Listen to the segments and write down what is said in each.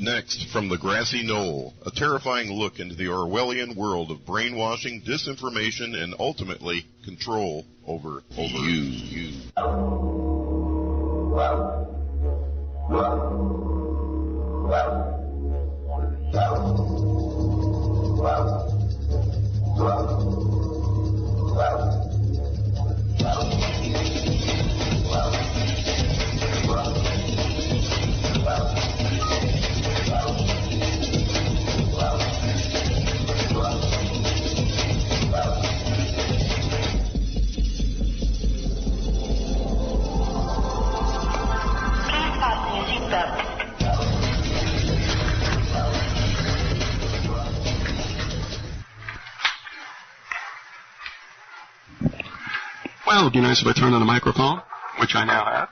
Next, from the Grassy Knoll, a terrifying look into the Orwellian world of brainwashing, disinformation, and ultimately control over you. Well, it would be nice if I turned on the microphone, which I now have.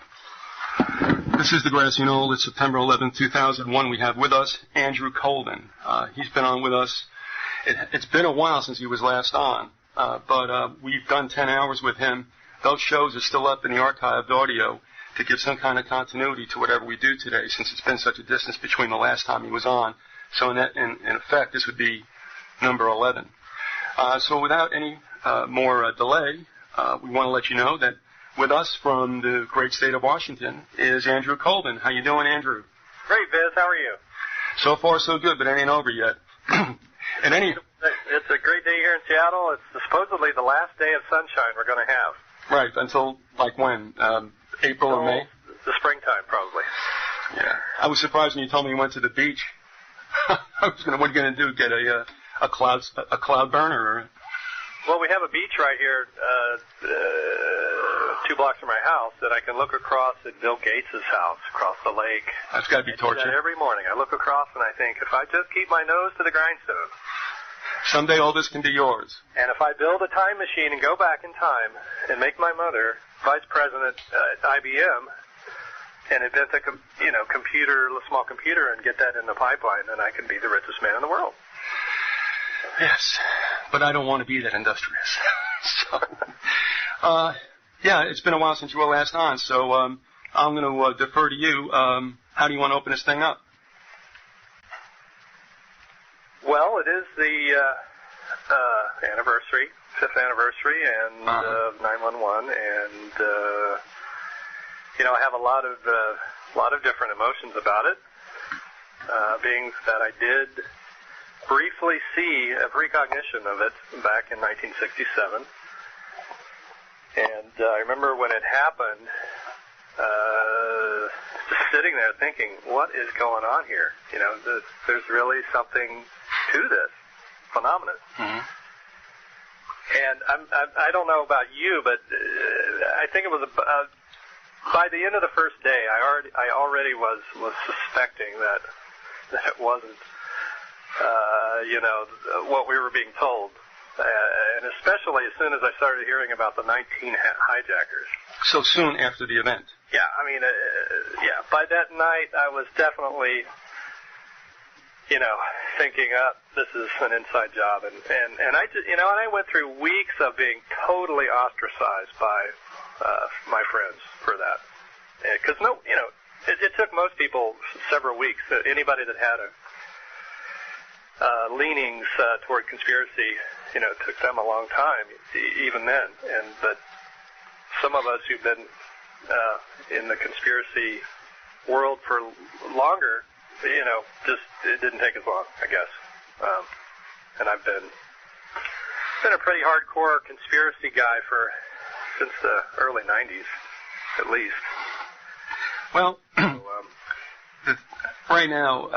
This is the Grassy Knoll. It's September 11th, 2001. We have with us Andrew Colvin. He's been on with us. It's been a while since he was last on, but we've done 10 hours with him. Those shows are still up in the archived audio to give some kind of continuity to whatever we do today, since it's been such a distance between the last time he was on. So in effect, this would be number 11. So without any more delay, we want to let you know that with us from the great state of Washington is Andrew Colvin. How you doing, Andrew? Great, Biz. How are you? So far, so good, but it ain't over yet. It's a great day here in Seattle. It's supposedly the last day of sunshine we're going to have. Right, until, like when? April or May? The springtime, probably. Yeah. I was surprised when you told me you went to the beach. I was what are you going to do, get a cloud burner? Or? Well, we have a beach right here 2 blocks from my house that I can look across at Bill Gates' house across the lake. That's got to be torture. Every morning I look across and I think, if I just keep my nose to the grindstone. Someday all this can be yours. And if I build a time machine and go back in time and make my mother vice president at IBM and invent a small computer and get that in the pipeline, then I can be the richest man in the world. Yes, but I don't want to be that industrious. So, yeah, it's been a while since you were last on, so I'm going to defer to you. How do you want to open this thing up? Well, it is the anniversary, 5th anniversary, and 9/11, and I have a lot of different emotions about it. Being that I did briefly see a precognition of it back in 1967. And I remember when it happened, just sitting there thinking, what is going on here? There's really something to this phenomenon. Mm-hmm. And I don't know about you, but I think it was by the end of the first day, I already was suspecting that it wasn't what we were being told, and especially as soon as I started hearing about the 19 hijackers. So soon after the event? Yeah, by that night I was definitely, thinking, this is an inside job, and I just, and I went through weeks of being totally ostracized by my friends for that, because it took most people several weeks. Anybody that had leanings toward conspiracy, it took them a long time, even then. But some of us who've been in the conspiracy world for longer, just it didn't take as long, I guess. And I've been a pretty hardcore conspiracy guy since the early 90s, at least. Well, right now,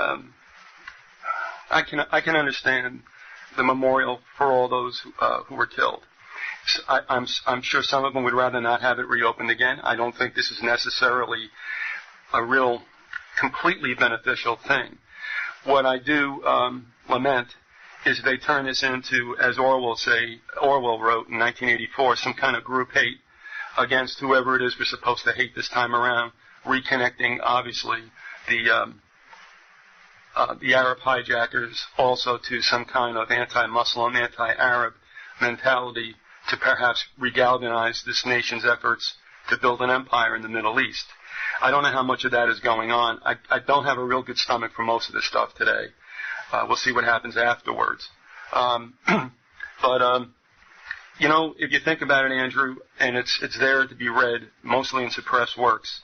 I can understand the memorial for all those who were killed. I'm sure some of them would rather not have it reopened again. I don't think this is necessarily a real completely beneficial thing. What I do lament is they turn this into, as Orwell wrote in 1984, some kind of group hate against whoever it is we're supposed to hate this time around, reconnecting, obviously, the Arab hijackers also to some kind of anti-Muslim, anti-Arab mentality to perhaps regalvanize this nation's efforts to build an empire in the Middle East. I don't know how much of that is going on. I don't have a real good stomach for most of this stuff today. We'll see what happens afterwards. But you know, if you think about it, Andrew, and it's there to be read mostly in suppressed works,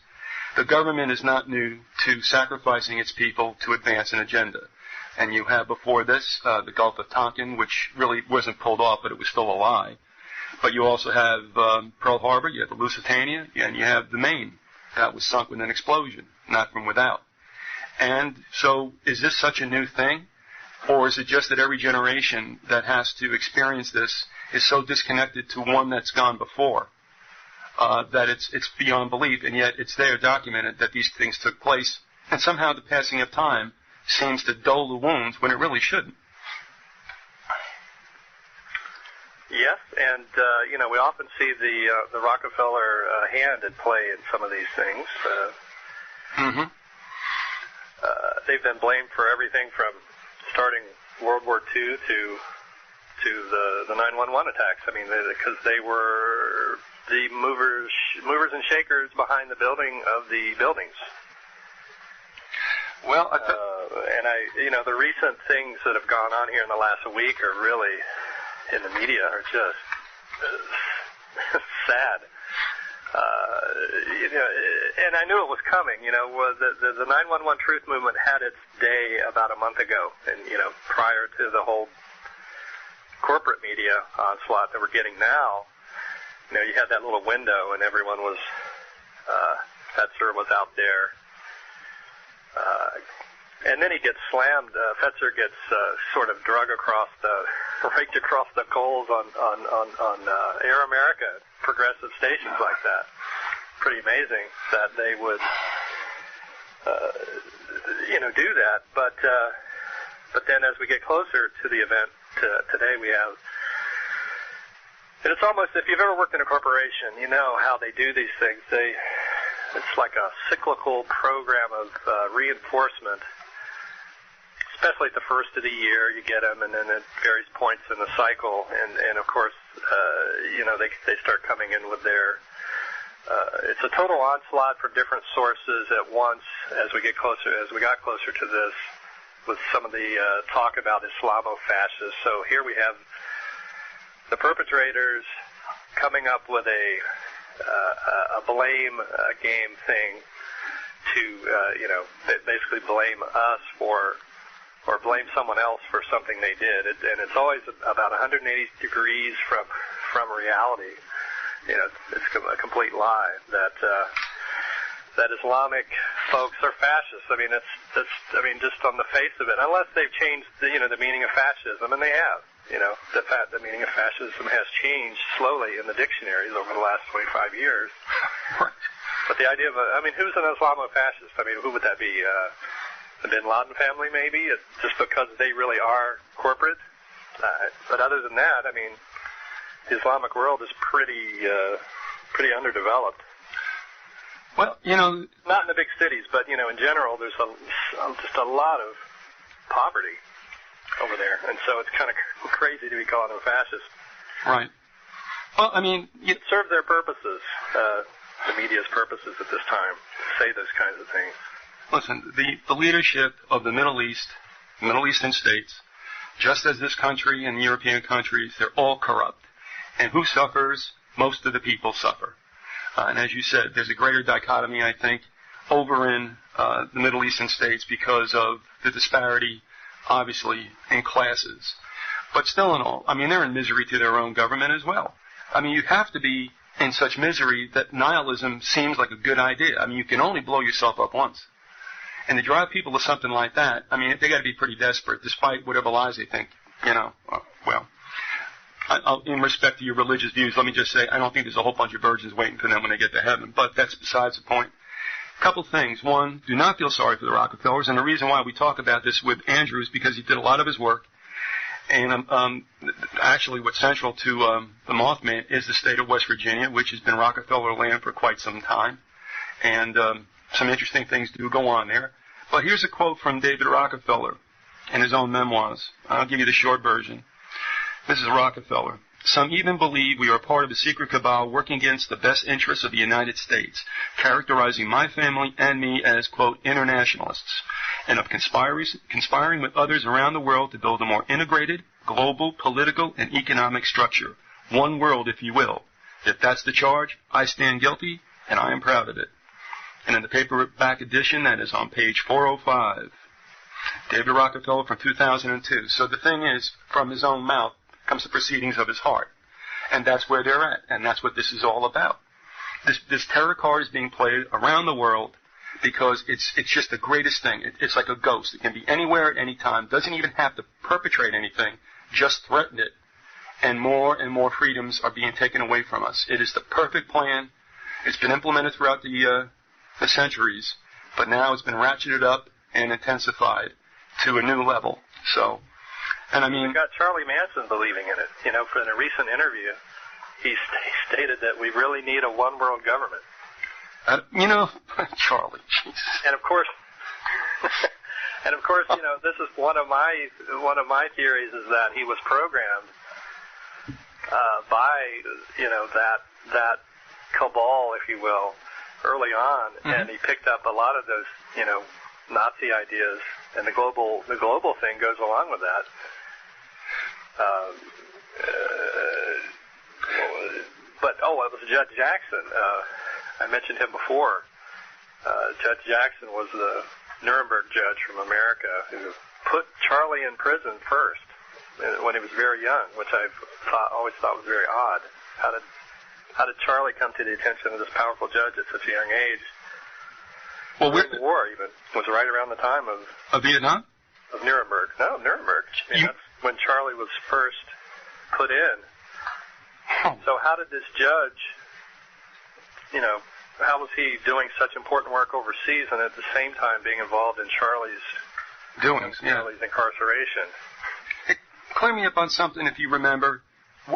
the government is not new to sacrificing its people to advance an agenda. And you have before this the Gulf of Tonkin, which really wasn't pulled off, but it was still a lie. But you also have Pearl Harbor, you have the Lusitania, and you have the Maine. That was sunk with an explosion, not from without. And so is this such a new thing? Or is it just that every generation that has to experience this is so disconnected to one that's gone before that it's beyond belief, and yet it's there documented that these things took place, and somehow the passing of time seems to dull the wounds when it really shouldn't. Yes, and you know, we often see the Rockefeller hand at play in some of these things. They've been blamed for everything from starting World War II to the 9/11 attacks. I mean, because they were the movers and shakers behind the building of the buildings. Well, you know, the recent things that have gone on here in the last week are really, in the media, are just sad. You know, and I knew it was coming. You know, the 911 Truth Movement had its day about a month ago, and you know, prior to the whole corporate media onslaught that we're getting now. You know, you had that little window, and everyone was, Fetzer was out there. And then he gets slammed. Fetzer gets sort of drug raked across the coals on Air America, progressive stations like that. Pretty amazing that they would, you know, do that. But then as we get closer to the event today, we have. And it's almost, if you've ever worked in a corporation, you know how they do these things. It's like a cyclical program of reinforcement, especially at the first of the year. You get them, and then at various points in the cycle, and of course, you know, they start coming in with their. It's a total onslaught from different sources at once. As we got closer to this, with some of the talk about Islamo-fascists. So here we have the perpetrators coming up with a blame game thing to, you know, basically blame us or blame someone else for something they did. And it's always about 180 degrees from reality. You know, it's a complete lie that Islamic folks are fascists. I mean, I mean, just on the face of it, unless they've changed the meaning of fascism, and they have. You know, the meaning of fascism has changed slowly in the dictionaries over the last 25 years. But the idea of, who's an Islamo-fascist? I mean, who would that be? The Bin Laden family, maybe? It's just because they really are corporate. But other than that, I mean, the Islamic world is pretty underdeveloped. Well, you know, not in the big cities, but you know, in general, there's just a lot of poverty over there, and so it's kind of crazy to be calling them fascist. Right. Well, I mean, it served their purposes, the media's purposes at this time, to say those kinds of things. Listen, the leadership of the Middle Eastern states, just as this country and European countries, they're all corrupt. And who suffers? Most of the people suffer. And as you said, there's a greater dichotomy, I think, over in the Middle Eastern states because of the disparity, obviously, in classes. But still in all, I mean, they're in misery to their own government as well. I mean, you have to be in such misery that nihilism seems like a good idea. I mean, you can only blow yourself up once. And to drive people to something like that, I mean, they got to be pretty desperate, despite whatever lies they think, you know. In respect to your religious views, let me just say, I don't think there's a whole bunch of virgins waiting for them when they get to heaven, but that's besides the point. Couple things. One, do not feel sorry for the Rockefellers, and the reason why we talk about this with Andrew is because he did a lot of his work, and actually what's central to the Mothman is the state of West Virginia, which has been Rockefeller land for quite some time, and some interesting things do go on there. But here's a quote from David Rockefeller in his own memoirs. I'll give you the short version. This is Rockefeller. Some even believe we are part of a secret cabal working against the best interests of the United States, characterizing my family and me as, quote, internationalists, and of conspiring with others around the world to build a more integrated, global, political, and economic structure. One world, if you will. If that's the charge, I stand guilty, and I am proud of it. And in the paperback edition, that is on page 405. David Rockefeller from 2002. So the thing is, from his own mouth comes the proceedings of his heart. And that's where they're at. And that's what this is all about. This tarot card is being played around the world because it's just the greatest thing. It's like a ghost. It can be anywhere at any time. Doesn't even have to perpetrate anything. Just threaten it. And more freedoms are being taken away from us. It is the perfect plan. It's been implemented throughout the centuries. But now it's been ratcheted up and intensified to a new level. So, and I mean, you got Charlie Manson believing in it. You know, for in a recent interview, he stated that we really need a one-world government. Charlie, Jesus. And of course, you know, this is one of my theories is that he was programmed by, you know, that cabal, if you will, early on, and he picked up a lot of those, you know, Nazi ideas, and the global thing goes along with that. It was Judge Jackson. I mentioned him before. Judge Jackson was the Nuremberg judge from America who put Charlie in prison first when he was very young, which I always thought was very odd. How did Charlie come to the attention of this powerful judge at such a young age? Well, the war even was right around the time of Vietnam? Of Nuremberg. No, Nuremberg. That's when Charlie was first put in. So how did this judge, you know, how was he doing such important work overseas and at the same time being involved in Charlie's incarceration? Hey, clear me up on something if you remember.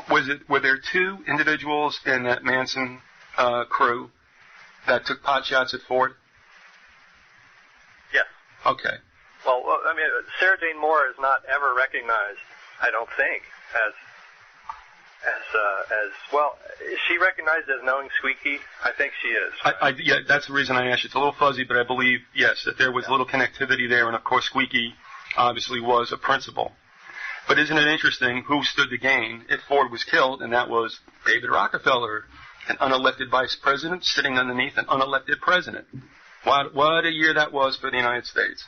Were there two individuals in that Manson crew that took pot shots at Ford? Yes. Okay. Well, I mean, Sarah Jane Moore is not ever recognized, I don't think, as well. Is she recognized as knowing Squeaky? I think she is. Yeah, that's the reason I asked you. It's a little fuzzy, but I believe, yes, that there was a little connectivity there, and of course Squeaky obviously was a principal. But isn't it interesting who stood to gain if Ford was killed, and that was David Rockefeller, an unelected vice president sitting underneath an unelected president. What a year that was for the United States.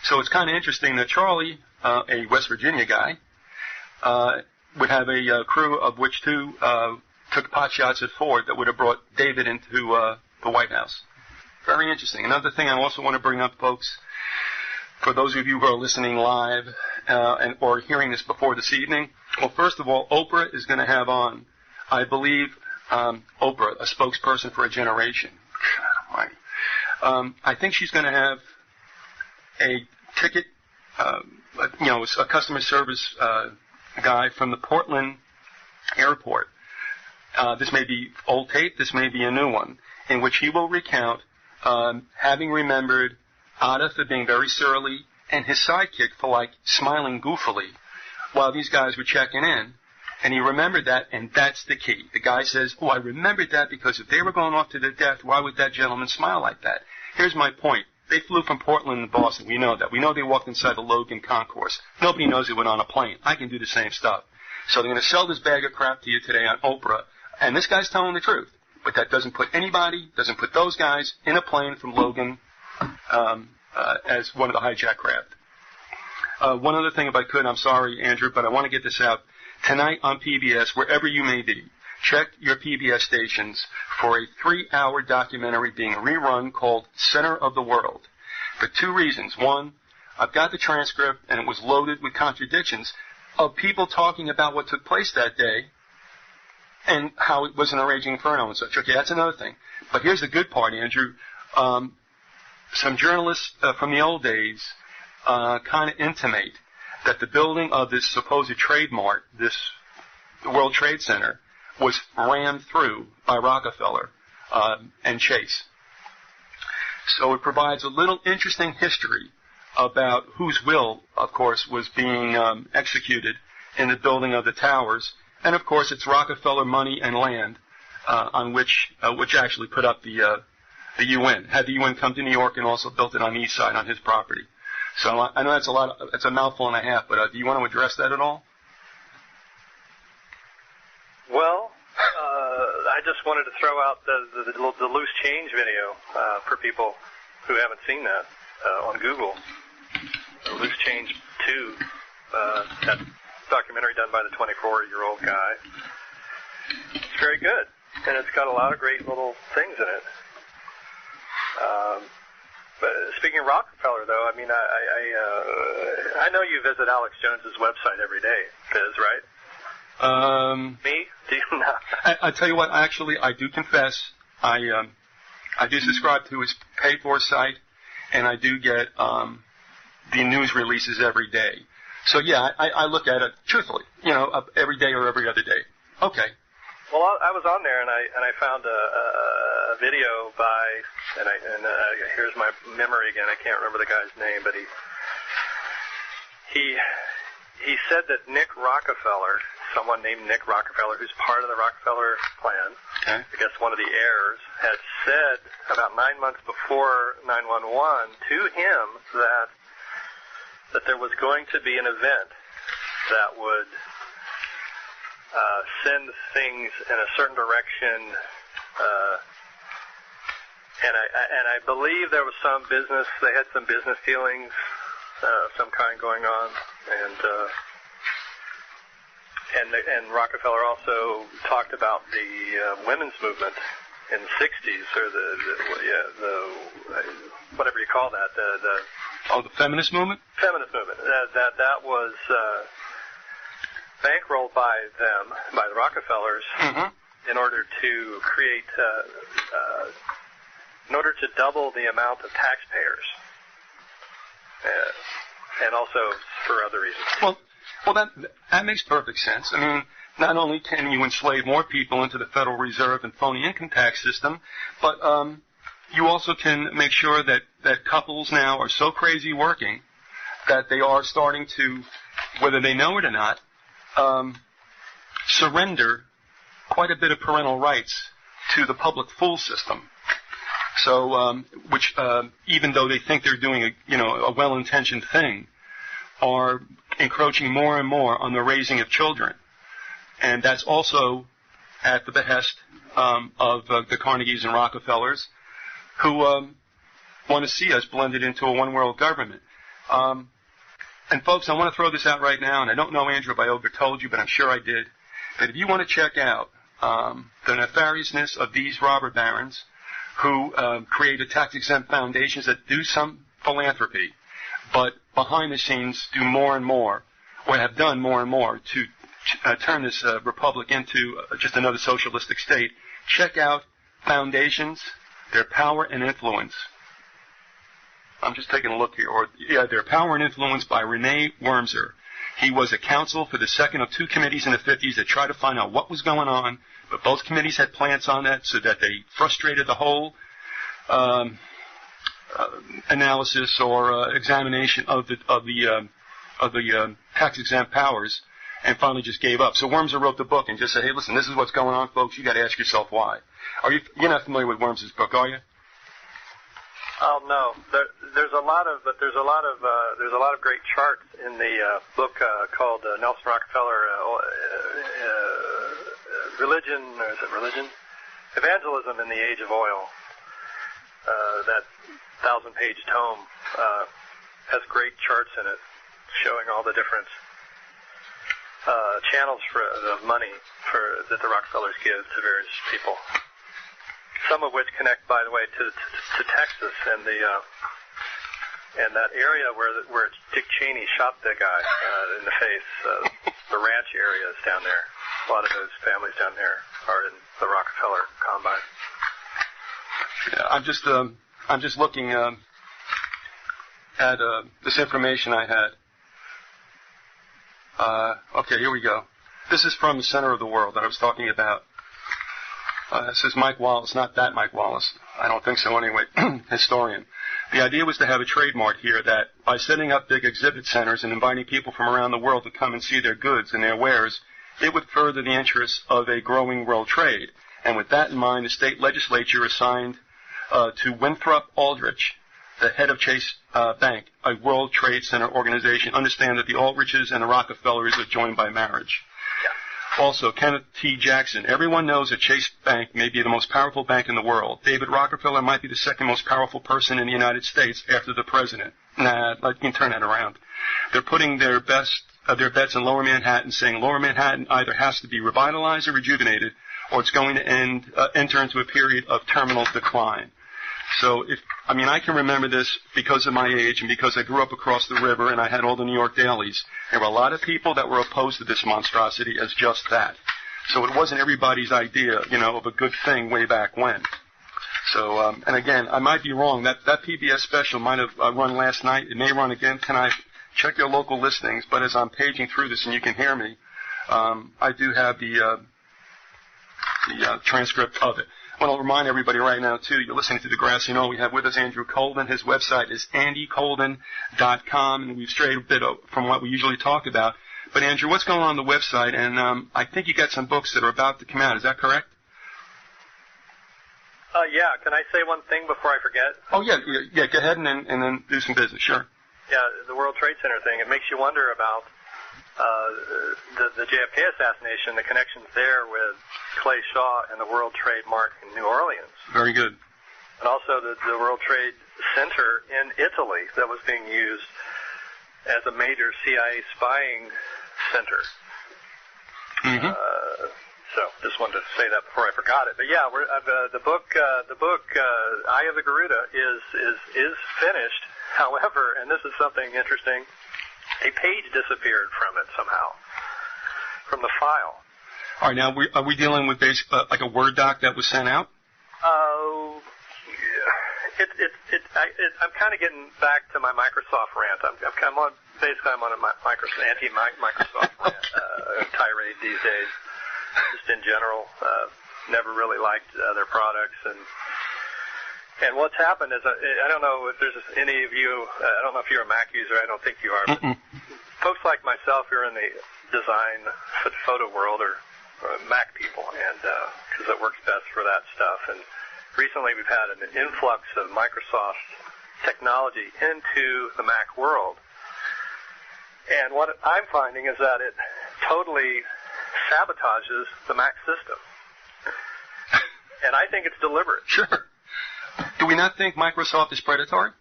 So it's kind of interesting that Charlie, a West Virginia guy, would have a crew of which two took pot shots at Ford that would have brought David into the White House. Very interesting. Another thing I also want to bring up, folks, for those of you who are listening live or hearing this before this evening, well, first of all, Oprah is going to have on, I believe, Oprah, a spokesperson for a generation. God almighty. I think she's going to have a ticket, a customer service guy from the Portland airport. This may be old tape, this may be a new one, in which he will recount having remembered Ada for being very surly and his sidekick for like smiling goofily while these guys were checking in. And he remembered that, and that's the key. The guy says, oh, I remembered that because if they were going off to their death, why would that gentleman smile like that? Here's my point. They flew from Portland to Boston. We know that. We know they walked inside the Logan concourse. Nobody knows they went on a plane. I can do the same stuff. So they're going to sell this bag of crap to you today on Oprah. And this guy's telling the truth. But that doesn't put doesn't put those guys in a plane from Logan as one of the hijacked craft. One other thing, if I could, I'm sorry, Andrew, but I want to get this out. Tonight on PBS, wherever you may be, check your PBS stations for a 3-hour documentary being rerun called Center of the World. For two reasons. One, I've got the transcript, and it was loaded with contradictions of people talking about what took place that day and how it was an raging inferno and such. Okay, that's another thing. But here's the good part, Andrew. Some journalists from the old days kind of intimate that the building of this supposed trade mart, this World Trade Center, was rammed through by Rockefeller and Chase. So it provides a little interesting history about whose will, of course, was being executed in the building of the towers And of course, it's Rockefeller money and land on which actually put up the UN. Had the UN come to New York and also built it on the east side on his property. So I know that's a mouthful and a half, but do you want to address that at all? Well, I just wanted to throw out the loose change video for people who haven't seen that on Google. Loose Change 2, that documentary done by the 24-year-old guy. It's very good, and it's got a lot of great little things in it. But speaking of Rockefeller, though, I mean, I know you visit Alex Jones's website every day, Biz, right? Me? Do you not? I tell you what, actually, I do confess, I do subscribe to his paid-for site, and I do get the news releases every day. So yeah, I look at it truthfully, every day or every other day. Okay. Well, I was on there and I found a video by here's my memory again. I can't remember the guy's name, but he said that Nick Rockefeller, someone named Nick Rockefeller, who's part of the Rockefeller clan, okay, I guess one of the heirs, had said about 9 months before 9/11 to him that there was going to be an event that would send things in a certain direction, and I believe there was some business. They had some business dealings of some kind going on, and Rockefeller also talked about the women's movement in the 60s, or the whatever you call that, the feminist movement. Feminist movement. That was bankrolled by them, by the Rockefellers, mm-hmm, in order to create, in order to double the amount of taxpayers, and also for other reasons. Well, that makes perfect sense. I mean, not only can you enslave more people into the Federal Reserve and phony income tax system, but you also can make sure that couples now are so crazy working that they are starting to, whether they know it or not, surrender quite a bit of parental rights to the public fool system. So, which even though they think they're doing a well-intentioned thing, are encroaching more and more on the raising of children, and that's also at the behest of the Carnegies and Rockefellers, who want to see us blended into a one-world government. And folks, I want to throw this out right now, and I don't know, Andrew, if I ever told you, but I'm sure I did, that if you want to check out the nefariousness of these robber barons who created tax-exempt foundations that do some philanthropy, but behind the scenes do more and more, or have done more and more to turn this republic into just another socialistic state, check out Foundations, Their Power and Influence. I'm just taking a look here. Their Power and Influence by Rene Wormser. He was a counsel for the second of two committees in the 50s that tried to find out what was going on, but both committees had plans on that, so that they frustrated the whole analysis or examination of the tax-exempt powers, and finally just gave up. So Wormser wrote the book and just said, "Hey, listen, this is what's going on, folks. You got to ask yourself why." You're not familiar with Wormser's book, are you? Oh no, there's a lot of great charts in the book called Nelson Rockefeller Religion, or is it Religion? Evangelism in the Age of Oil. That 1,000-page tome has great charts in it, showing all the different channels of money that the Rockefellers give to various people. Some of which connect, by the way, to Texas and that area where Dick Cheney shot the guy in the face. The ranch areas down there. A lot of those families down there are in the Rockefeller Combine. Yeah, I'm just looking at this information I had. Okay, here we go. This is from the center of the world that I was talking about. This is Mike Wallace, not that Mike Wallace. I don't think so anyway, historian. The idea was to have a trademark here that by setting up big exhibit centers and inviting people from around the world to come and see their goods and their wares it would further the interests of a growing world trade. And with that in mind, the state legislature assigned to Winthrop Aldrich, the head of Chase Bank, a World Trade Center organization. Understand that the Aldriches and the Rockefellers are joined by marriage. Yeah. Also, Kenneth T. Jackson. Everyone knows that Chase Bank may be the most powerful bank in the world. David Rockefeller might be the second most powerful person in the United States after the president. Nah, you can turn that around. They're putting their bets in Lower Manhattan, saying Lower Manhattan either has to be revitalized or rejuvenated, or it's going to enter into a period of terminal decline. So I can remember this because of my age and because I grew up across the river and I had all the New York dailies. There were a lot of people that were opposed to this monstrosity as just that. So it wasn't everybody's idea, of a good thing way back when. So, and again, I might be wrong. That PBS special might have run last night. It may run again tonight. Check your local listings. But as I'm paging through this and you can hear me, I do have the transcript of it. I want to remind everybody right now, too, you're listening to the Grassy Knoll. We have with us Andrew Colvin. His website is andycolvin.com, and we've strayed a bit from what we usually talk about. But, Andrew, what's going on the website? And I think you got some books that are about to come out. Is that correct? Yeah. Can I say one thing before I forget? Oh, yeah. Go ahead and then do some business. Sure. Yeah, the World Trade Center thing. It makes you wonder about the JFK assassination, the connections there with Clay Shaw and the World Trade Mart in New Orleans. Very good. And also the World Trade Center in Italy that was being used as a major CIA spying center. Mm-hmm. So just wanted to say that before I forgot it. But yeah, the book Eye of the Garuda is finished. However, and this is something interesting, a page disappeared from it somehow, from the file. All right, now are we dealing with like a Word doc that was sent out? I'm kind of getting back to my Microsoft rant. I'm on a anti-Microsoft rant, tirade these days. Just in general, never really liked their products, and what's happened is I don't know if there's any of you. I don't know if you're a Mac user. I don't think you are. But folks like myself who are in the design photo world or Mac people, and because it works best for that stuff. And recently we've had an influx of Microsoft technology into the Mac world, and what I'm finding is that it totally sabotages the Mac system, and I think it's deliberate. Sure. Do we not think Microsoft is predatory?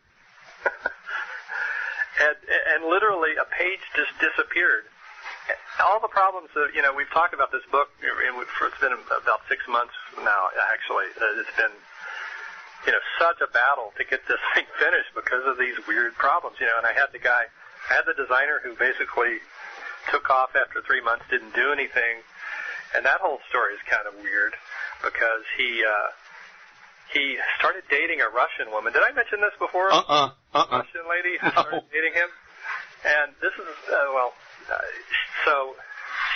and literally a page just disappeared. All the problems that, we've talked about this book, it's been about 6 months now, actually. It's been, such a battle to get this thing finished because of these weird problems, and I had the designer who basically took off after 3 months, didn't do anything, and that whole story is kind of weird because he started dating a Russian woman. Did I mention this before? Russian lady who started dating him. And this is, so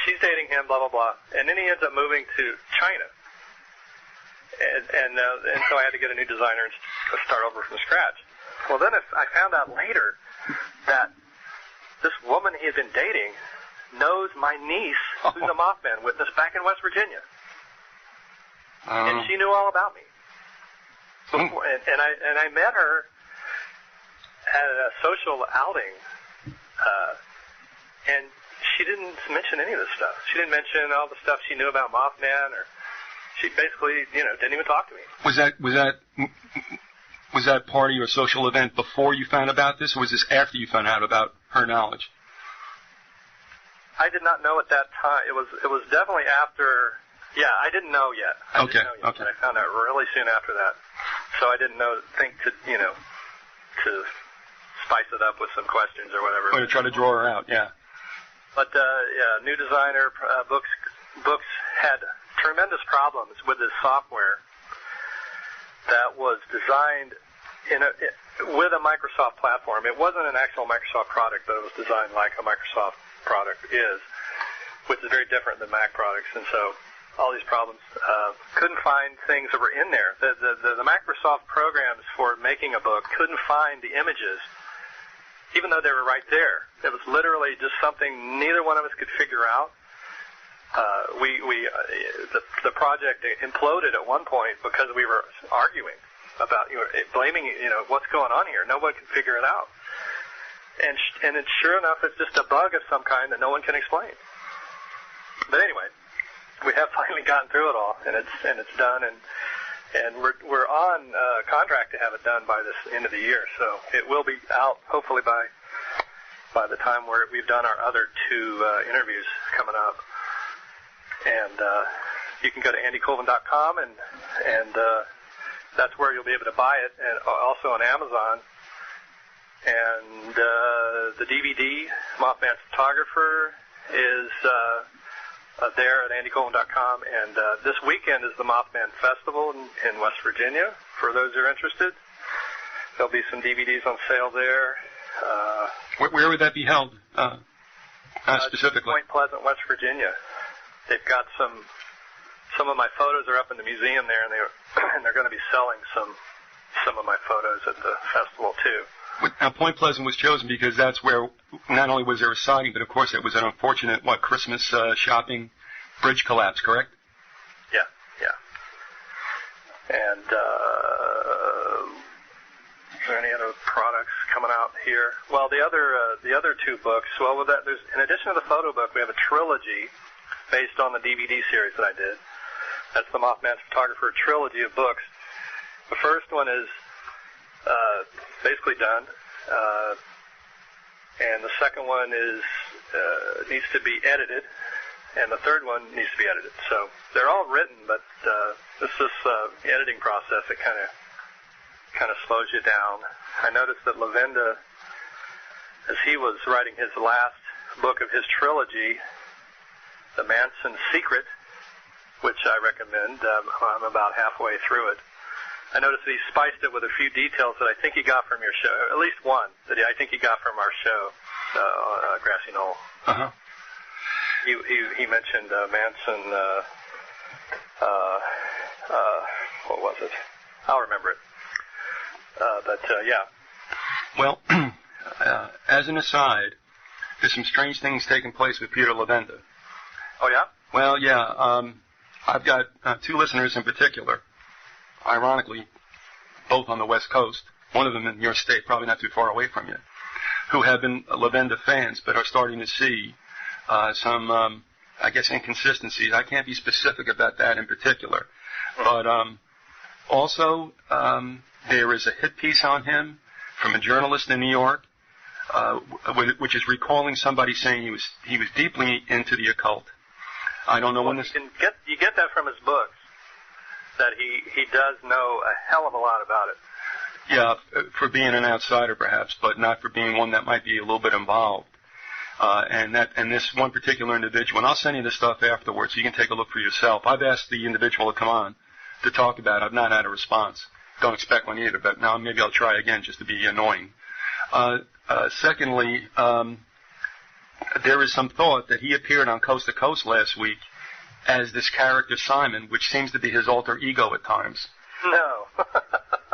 she's dating him, blah, blah, blah. And then he ends up moving to China. And so I had to get a new designer and start over from scratch. Well, then I found out later that this woman he had been dating knows my niece, who's a Mothman witness back in West Virginia. And she knew all about me. Before, and I met her at a social outing, and she didn't mention any of this stuff. She didn't mention all the stuff she knew about Mothman, or she basically, didn't even talk to me. Was that part of your social event before you found about this, or was this after you found out about her knowledge? I did not know at that time. It was definitely after. Yeah, I didn't know yet. Okay. I found out really soon after that. So I didn't think to spice it up with some questions or whatever. Or to try to draw her out, yeah. But, new designer, books had tremendous problems with this software that was designed with a Microsoft platform. It wasn't an actual Microsoft product, but it was designed like a Microsoft product is, which is very different than Mac products. And so all these problems, couldn't find things that were in there. The Microsoft programs for making a book couldn't find the images, even though they were right there. It was literally just something neither one of us could figure out. the project imploded at one point because we were arguing about, blaming, what's going on here. Nobody can figure it out. And it's sure enough, it's just a bug of some kind that no one can explain. But anyway, we have finally gotten through it all, and it's done, and we're on contract to have it done by this end of the year. So it will be out hopefully by the time we've done our other two interviews coming up. And you can go to andycolvin.com, and that's where you'll be able to buy it, and also on Amazon. And the DVD, Mothman Photographer, is there at andycolvin.com. And this weekend is the Mothman Festival in West Virginia, for those who are interested. There'll be some DVDs on sale there. Where would that be held, specifically? Point Pleasant, West Virginia. They've got some of my photos are up in the museum there, and they're going to be selling some of my photos at the festival too. Now, Point Pleasant was chosen because that's where not only was there a sighting, but of course it was an unfortunate Christmas shopping bridge collapse, correct? Yeah. And is there any other products coming out here? Well, the other two books. Well, there's, in addition to the photo book, we have a trilogy based on the DVD series that I did. That's the Mothman Photographer trilogy of books. The first one is basically done, and the second one needs to be edited, and the third one needs to be edited. So they're all written, but this editing process, it kind of slows you down. I noticed that Lavenda, as he was writing his last book of his trilogy, The Manson Secret, which I recommend. I'm about halfway through it. I noticed that he spiced it with a few details that I think he got from your show, at least one that I think he got from our show on Grassy Knoll. Uh-huh. He mentioned Manson, what was it? I'll remember it. Yeah. Well, as an aside, there's some strange things taking place with Peter Lavenda. Oh, yeah? Well, yeah. I've got two listeners in particular, ironically, both on the West Coast, one of them in your state, probably not too far away from you, who have been Lavenda fans but are starting to see some, I guess, inconsistencies. I can't be specific about that in particular. But also, there is a hit piece on him from a journalist in New York, which is recalling somebody saying he was deeply into the occult. I don't know when this... You get that from his books, that he does know a hell of a lot about it. Yeah, for being an outsider perhaps, but not for being one that might be a little bit involved. And this one particular individual, and I'll send you the stuff afterwards so you can take a look for yourself. I've asked the individual to come on to talk about it. I've not had a response. Don't expect one either, but now maybe I'll try again just to be annoying. Secondly, there is some thought that he appeared on Coast to Coast last week as this character Simon, which seems to be his alter ego at times. No.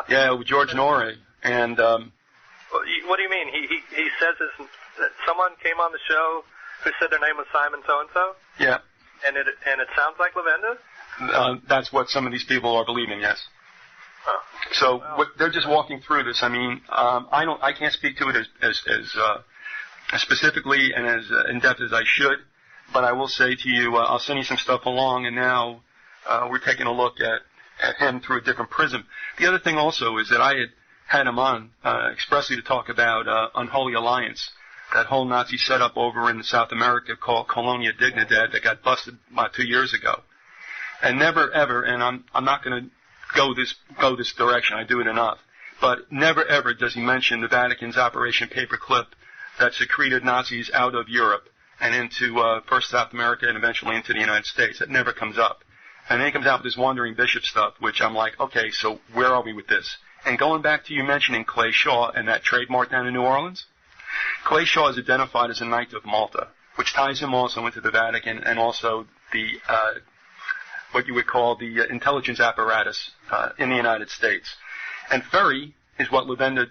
Yeah, with George Norrie. And what do you mean? He says that someone came on the show who said their name was Simon so-and-so? Yeah. And it sounds like Lavenda? That's what some of these people are believing, yes. Huh. So they're just walking through this. I mean, I can't speak to it as specifically and as in-depth as I should, but I will say to you, I'll send you some stuff along, and now we're taking a look at him through a different prism. The other thing also is that I had him on expressly to talk about Unholy Alliance, that whole Nazi setup over in South America called Colonia Dignidad that got busted about 2 years ago. And never ever, and I'm not going to go this direction, I do it enough, but never ever does he mention the Vatican's Operation Paperclip that secreted Nazis out of Europe and into first South America and eventually into the United States. It never comes up. And then he comes out with this wandering bishop stuff, which I'm like, okay, so where are we with this? And going back to you mentioning Clay Shaw and that trademark down in New Orleans, Clay Shaw is identified as a Knight of Malta, which ties him also into the Vatican and also the what you would call the intelligence apparatus in the United States. And Ferry is what Lavenda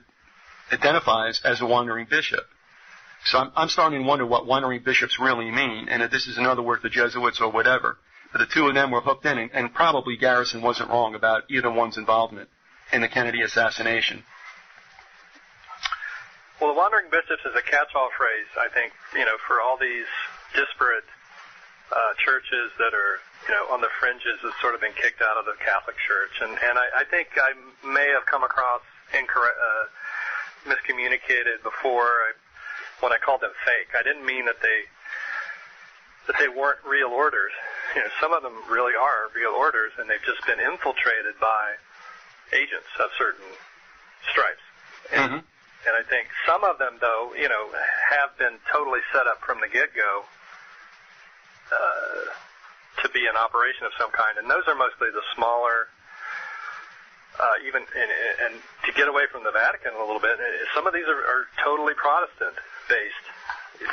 identifies as a wandering bishop. So I'm starting to wonder what wandering bishops really mean, and if this is another word for Jesuits or whatever. But the two of them were hooked in, and probably Garrison wasn't wrong about either one's involvement in the Kennedy assassination. Well, the wandering bishops is a catch-all phrase, I think, for all these disparate churches that are, on the fringes have sort of been kicked out of the Catholic Church. And I think I may have come across miscommunicated before when I called them fake. I didn't mean that they weren't real orders. Some of them really are real orders, and they've just been infiltrated by agents of certain stripes. And I think some of them, though, have been totally set up from the get-go to be an operation of some kind. And those are mostly the smaller, and to get away from the Vatican a little bit, some of these are totally Protestant-based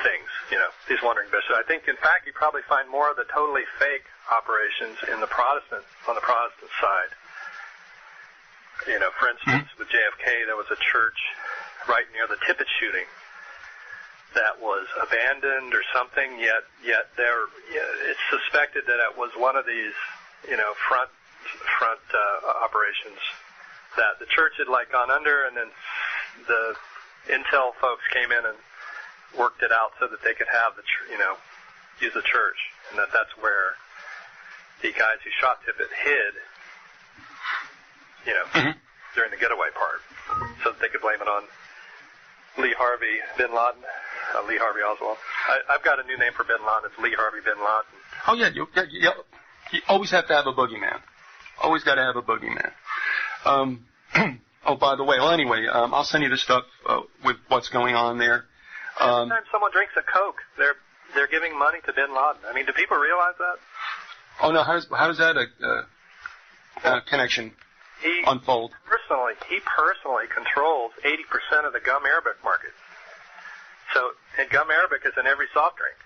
things, these wandering bishops. I think, in fact, you probably find more of the totally fake operations on the Protestant side. For instance, with JFK, there was a church right near the Tippit shooting that was abandoned or something, yet it's suspected that it was one of these, front operations that the church had gone under, and then the intel folks came in and worked it out so that they could have use the church, and that's where the guys who shot Tippit hid, during the getaway part, so that they could blame it on Lee Harvey Bin Laden, Lee Harvey Oswald. I've got a new name for Bin Laden. It's Lee Harvey Bin Laden. Oh, yeah. You always have to have a boogeyman. Always got to have a boogeyman. Oh, by the way, anyway, I'll send you the stuff with what's going on there. Every time someone drinks a Coke, they're giving money to Bin Laden. I mean, do people realize that? Oh, no. How does that connection unfold? He personally controls 80% of the gum Arabic market. And gum Arabic is in every soft drink.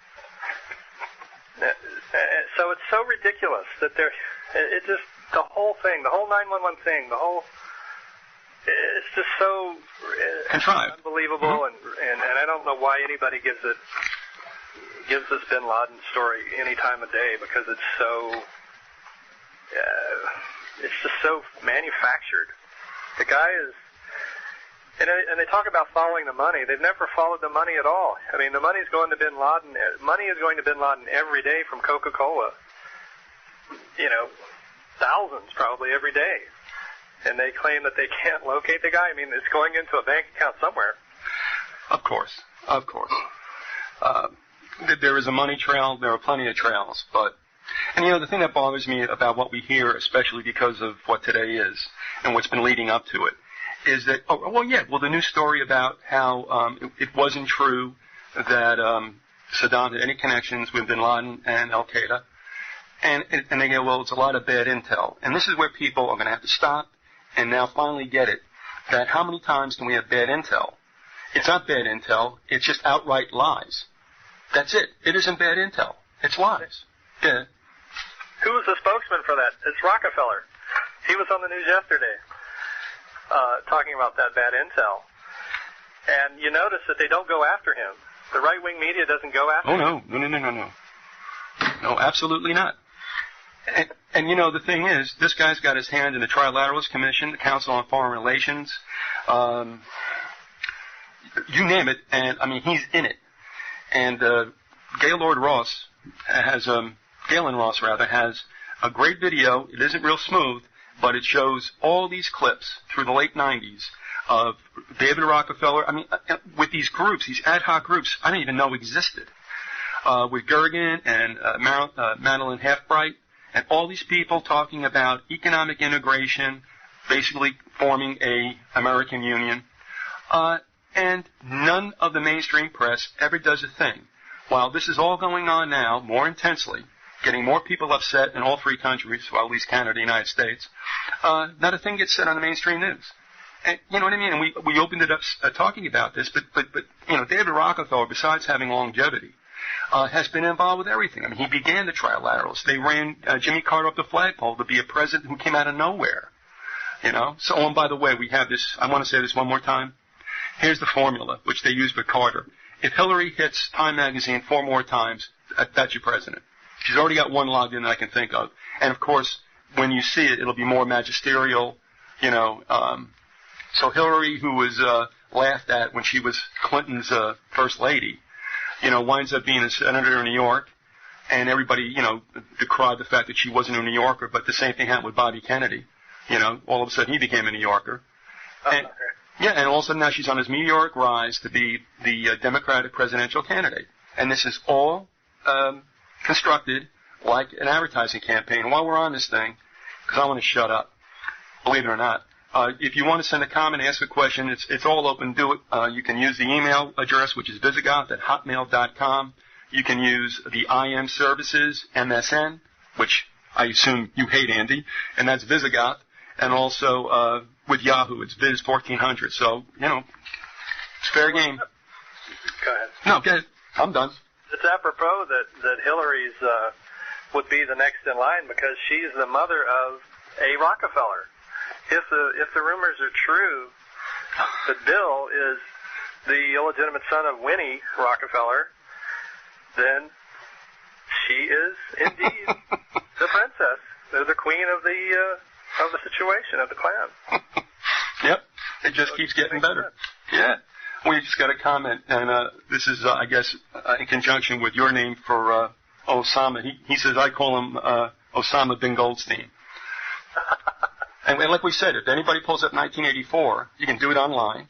So it's so ridiculous that the whole thing, the whole 911 thing, it's just so contrived, unbelievable, and I don't know why anybody gives this Bin Laden story any time of day, because it's so. It's just so manufactured. The guy is, and they talk about following the money. They've never followed the money at all. I mean, the money's going to Bin Laden. Money is going to Bin Laden every day from Coca-Cola. Thousands probably every day. And they claim that they can't locate the guy. I mean, it's going into a bank account somewhere. Of course. There is a money trail. There are plenty of trails, but. And, the thing that bothers me about what we hear, especially because of what today is and what's been leading up to it, is that, the news story about how it wasn't true that Saddam had any connections with Bin Laden and Al-Qaeda. And they go, well, it's a lot of bad intel. And this is where people are going to have to stop and now finally get it, that how many times can we have bad intel? It's not bad intel. It's just outright lies. That's it. It isn't bad intel. It's lies. Yeah. Who was the spokesman for that? It's Rockefeller. He was on the news yesterday talking about that bad intel. And you notice that they don't go after him. The right-wing media doesn't go after him. No. No, absolutely not. And the thing is, this guy's got his hand in the Trilateralist Commission, the Council on Foreign Relations, you name it, and, he's in it. And Gaylord Ross has... Galen Ross, has a great video. It isn't real smooth, but it shows all these clips through the late 90s of David Rockefeller. With these groups, these ad hoc groups, I didn't even know existed. With Gergen and Madeline Halfbright, and all these people talking about economic integration, basically forming a American Union. And none of the mainstream press ever does a thing. While this is all going on now, more intensely, getting more people upset in all three countries, well, at least Canada and the United States, not a thing gets said on the mainstream news. And you know what I mean? And we opened it up talking about this, but David Rockefeller, besides having longevity, has been involved with everything. He began the Trilaterals. They ran Jimmy Carter up the flagpole to be a president who came out of nowhere. So, and by the way, we have this, I want to say this one more time. Here's the formula, which they used with Carter. if Hillary hits Time Magazine 4 more times, that's your president. She's already got one logged in that I can think of. And, of course, when you see it, it'll be more magisterial, you know. So Hillary, who was laughed at when she was Clinton's first lady, you know, winds up being a senator in New York. And everybody, you know, decried the fact that she wasn't a New Yorker. But the same thing happened with Bobby Kennedy. You know, all of a sudden he became a New Yorker. And, yeah, and all of a sudden now she's on his meteoric rise to be the Democratic presidential candidate. And this is all constructed like an advertising campaign. While we're on this thing, because I want to shut up, believe it or not, if you want to send a comment, ask a question, it's all open. Do it. You can use the email address, which is Vyzygoth@hotmail.com. You can use the IM services, MSN, which I assume you hate, Andy, and that's Vyzygoth. And also with Yahoo, it's Viz1400. So, you know, it's fair game. Go ahead. No, go ahead. I'm done. It's apropos that Hillary's would be the next in line because she's the mother of a Rockefeller. If the rumors are true that Bill is the illegitimate son of Winnie Rockefeller, then she is indeed the princess, the queen of the situation, of the clan. Yep, it just keeps getting better. Yeah. We just got a comment, and this is, I guess, in conjunction with your name for Osama. He says, I call him Osama bin Goldstein. And like we said, if anybody pulls up 1984, you can do it online.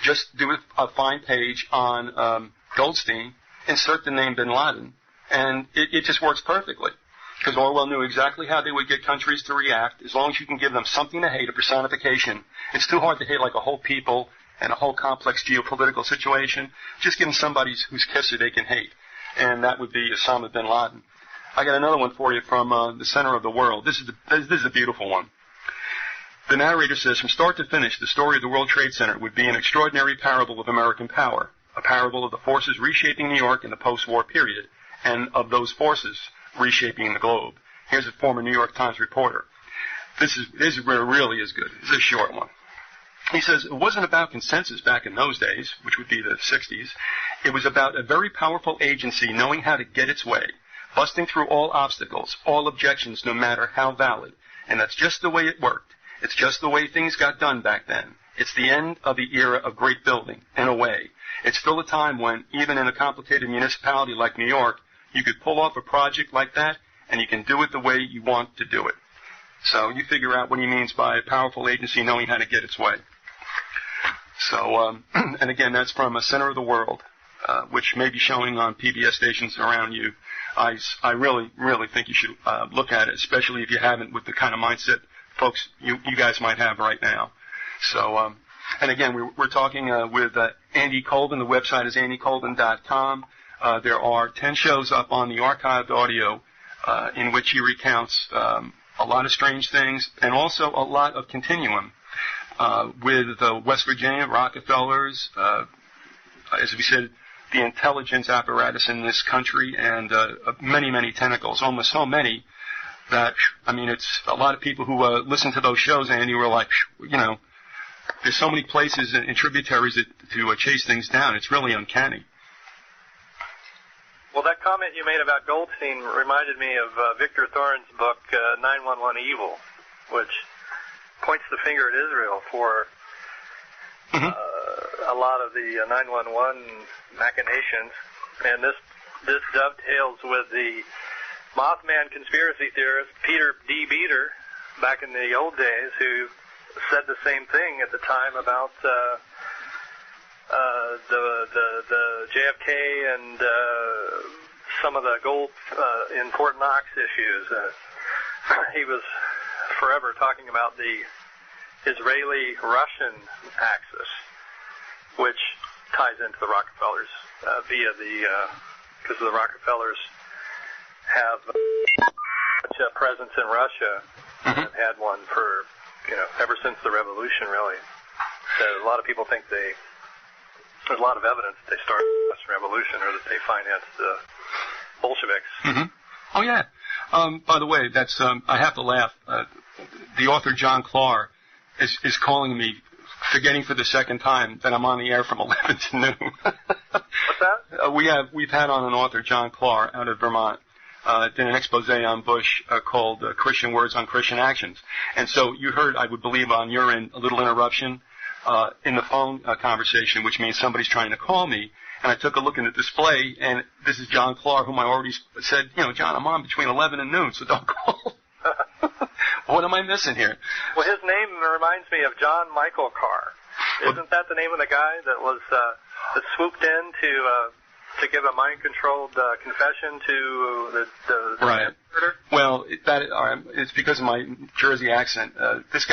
Just do a find page on Goldstein, insert the name bin Laden, and it just works perfectly. Because Orwell knew exactly how they would get countries to react. As long as you can give them something to hate, a personification. It's too hard to hate like a whole people and a whole complex geopolitical situation. Just give them somebody whose kisser they can hate. And that would be Osama bin Laden. I got another one for you from the center of the world. This is a beautiful one. The narrator says, from start to finish, the story of the World Trade Center would be an extraordinary parable of American power, a parable of the forces reshaping New York in the post-war period, and of those forces reshaping the globe. Here's a former New York Times reporter. This is where it really is good. This is a short one. He says, it wasn't about consensus back in those days, which would be the 60s. It was about a very powerful agency knowing how to get its way, busting through all obstacles, all objections, no matter how valid. And that's just the way it worked. It's just the way things got done back then. It's the end of the era of great building, in a way. It's still a time when, even in a complicated municipality like New York, you could pull off a project like that, and you can do it the way you want to do it. So you figure out what he means by a powerful agency knowing how to get its way. So, and again, that's from a Center of the World, which may be showing on PBS stations around you. I really, really think you should look at it, especially if you haven't, with the kind of mindset folks you guys might have right now. So, and again, we're talking with Andy Colvin. The website is andycolvin.com. There are 10 shows up on the archived audio in which he recounts a lot of strange things and also a lot of continuum with West Virginia, Rockefellers, as we said, the intelligence apparatus in this country, and many, many tentacles, almost so many that, I mean, it's a lot of people who listen to those shows, Andy, were like, you know, there's so many places and tributaries to chase things down. It's really uncanny. Well, that comment you made about Goldstein reminded me of Victor Thorne's book, 911 Evil, which points the finger at Israel for a lot of the 911 machinations. And this dovetails with the Mothman conspiracy theorist Peter D. Beater back in the old days, who said the same thing at the time about the JFK and some of the gold in Fort Knox issues. He was forever talking about the Israeli-Russian axis, which ties into the Rockefellers because the Rockefellers have such a presence in Russia and had one for, ever since the revolution, really. So a lot of people think there's a lot of evidence that they started the Russian Revolution or that they financed the Bolsheviks. Oh, yeah. By the way, that's I have to laugh. The author John Clark is calling me, forgetting for the second time that I'm on the air from 11 to noon. What's What's that? We've had on an author, John Clark, out of Vermont. Did an expose on Bush called Christian Words on Christian Actions. And so you heard, I would believe, on your end, a little interruption in the phone conversation, which means somebody's trying to call me. And I took a look in the display, and this is John Clark, whom I already said, John, I'm on between 11 and noon, so don't call. What am I missing here? Well, his name reminds me of John Michael Carr. Isn't that the name of the guy that was that swooped in to give a mind-controlled confession to the right. Murder? Well, it's because of my Jersey accent. This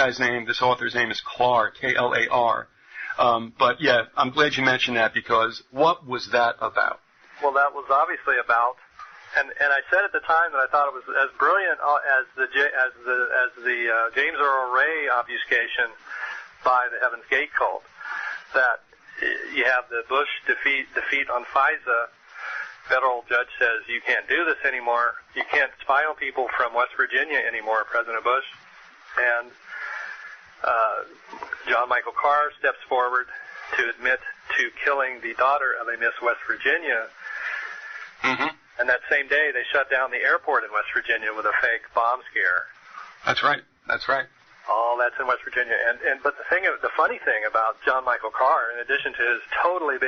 author's name is Clark, K-L-A-R. But yeah, I'm glad you mentioned that, because what was that about? Well, that was obviously about, and I said at the time that I thought it was as brilliant as the James Earl Ray obfuscation by the Heaven's Gate cult, that you have the Bush defeat on FISA. Federal judge says you can't do this anymore. You can't spy on people from West Virginia anymore, President Bush. And John Michael Carr steps forward to admit to killing the daughter of a Miss West Virginia. Mm-hmm. And that same day, they shut down the airport in West Virginia with a fake bomb scare. That's right. All that's in West Virginia. But the funny thing about John Michael Carr, in addition to his totally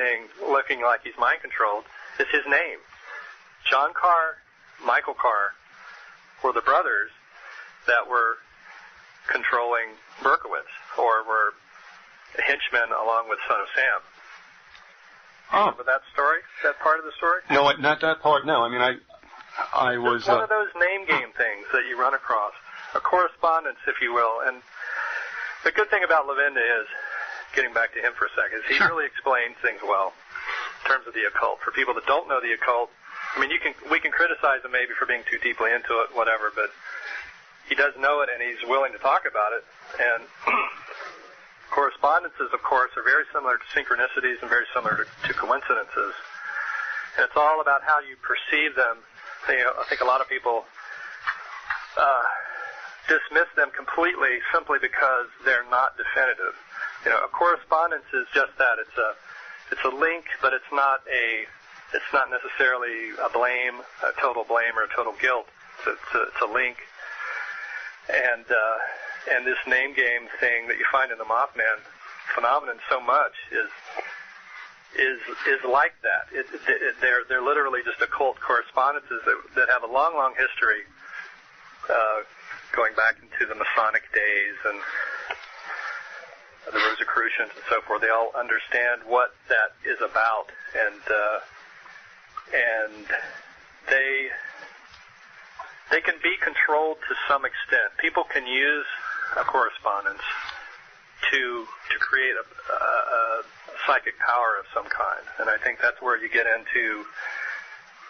looking like he's mind controlled, is his name. John Carr, Michael Carr were the brothers that were controlling Berkowitz, or were henchmen along with Son of Sam. Oh. Remember that story? That part of the story? No, not that part. No, I mean, I was... It's one of those name game things that you run across. A correspondence, if you will. And the good thing about Lavinda is, getting back to him for a second, is he Sure. really explains things well in terms of the occult. For people that don't know the occult, I mean, we can criticize him maybe for being too deeply into it, whatever, but he does know it and he's willing to talk about it. And correspondences, of course, are very similar to synchronicities and very similar to coincidences. And it's all about how you perceive them. I think a lot of people dismiss them completely simply because they're not definitive. A correspondence is just that. It's a link, but it's not necessarily a total blame or a total guilt. It's a link. And this name game thing that you find in the Mothman phenomenon so much is like that. They're literally just occult correspondences that have a long history, going back into the Masonic days and the Rosicrucians and so forth. They all understand what that is about, and they can be controlled to some extent. People can use a correspondence to create a psychic power of some kind, and I think that's where you get into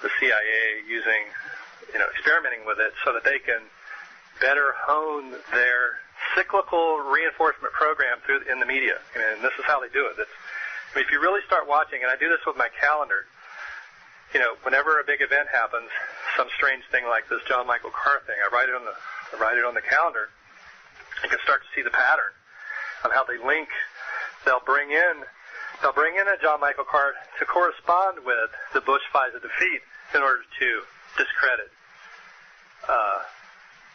the CIA using, experimenting with it so that they can better hone their cyclical reinforcement program in the media. And this is how they do it. If you really start watching, and I do this with my calendar, whenever a big event happens, some strange thing like this John Michael Carr thing, I write it on the calendar. You can start to see the pattern of how they link. They'll bring in a John Michael Carr to correspond with the Bush-FISA defeat in order to discredit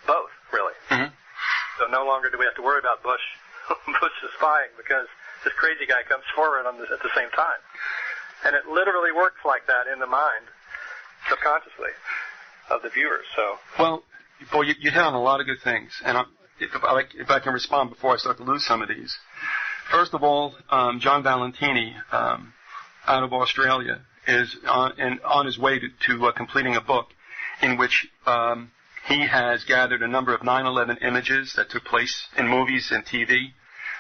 both, really. Mm-hmm. So no longer do we have to worry about Bush's spying, because this crazy guy comes forward at the same time. And it literally works like that in the mind, subconsciously, of the viewers. So, well, boy, you hit on a lot of good things, and if I can respond before I start to lose some of these. First of all, John Valentini, out of Australia, is on his way to completing a book in which he has gathered a number of 9/11 images that took place in movies and TV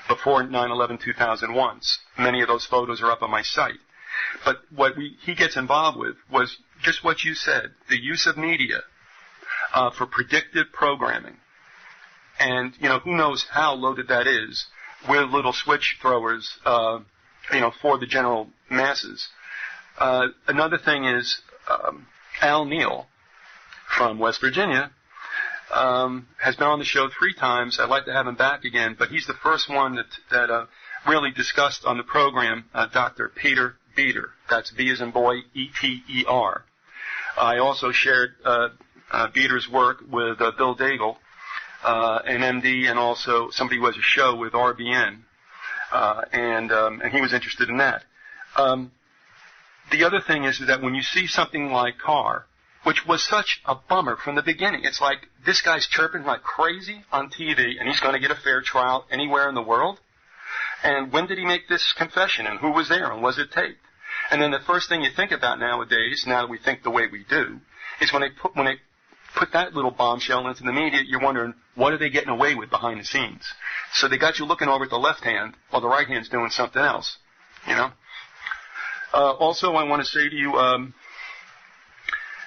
before 9/11/2001. Many of those photos are up on my site. But what he gets involved with was just what you said, the use of media for predictive programming. And, who knows how loaded that is with little switch throwers, for the general masses. Another thing is Al Neal from West Virginia has been on the show 3 times. I'd like to have him back again, but he's the first one that really discussed on the program Dr. Peter Beater. That's B as in boy, E-T-E-R. I also shared Beater's work with Bill Daigle, an MD, and also somebody who has a show with RBN, and he was interested in that. The other thing is that when you see something like Carr, which was such a bummer from the beginning, it's like this guy's chirping like crazy on TV, and he's going to get a fair trial anywhere in the world. And when did he make this confession, and who was there, and was it taped? And then the first thing you think about nowadays, now that we think the way we do, is when they put that little bombshell into the media, you're wondering, what are they getting away with behind the scenes? So they got you looking over at the left hand while the right hand's doing something else, you know? Also, I want to say to you,